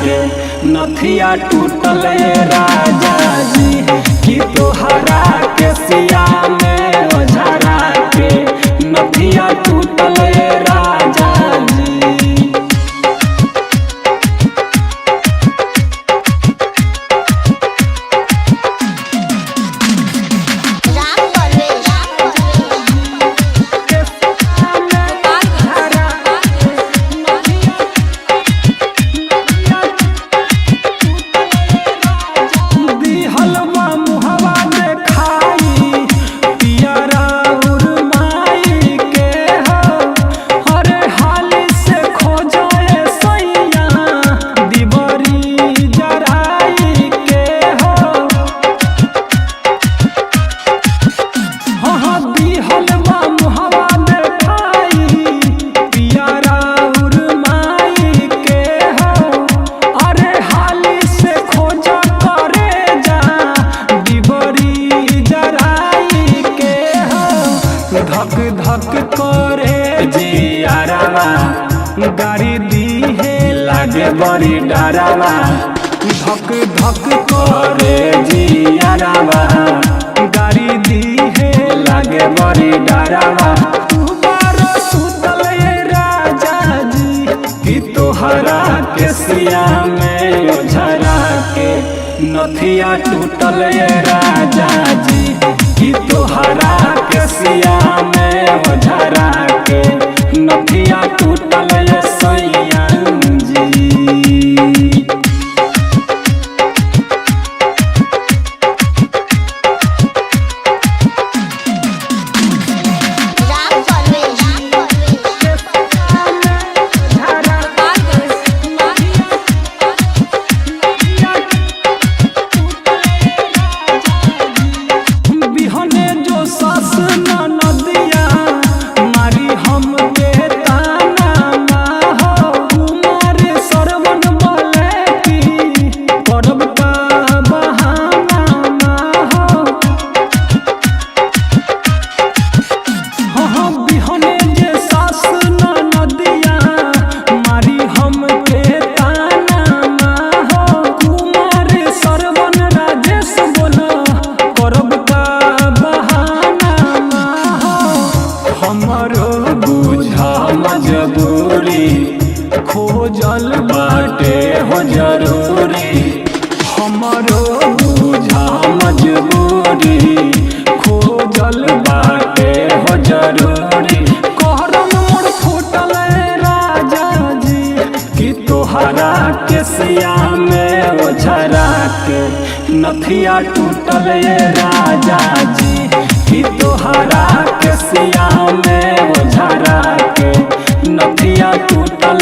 के नथिया टूटल राजा जी कि तोहरा के सिया में ओझरा के नथिया टूटल राजा जी। धक धक करे जियारावा गाड़ी दी है लागे बड़ी डरावा। धक धक करे जियारावा गाड़ी दी है लागे बड़ी डरावा। तू बारो सुतल राजा जी कि तोहरा के सिया में ओझरा के नथिया टूटल राजा जी कि तोहरा के सिया में ओझरा के नथिया टूटल सैया जी। मजबूरी खोजल बाटे हो जरूरी हमरो बुझा मजबूरी खोजल बाटे हो जरूरी। कहरम मोर फूटल राजा जी कि तोहरा के सिया में ओझरा के नथिया टूटल राजा जी कि तोहरा के सिया में ओझरा के नथिया टूटल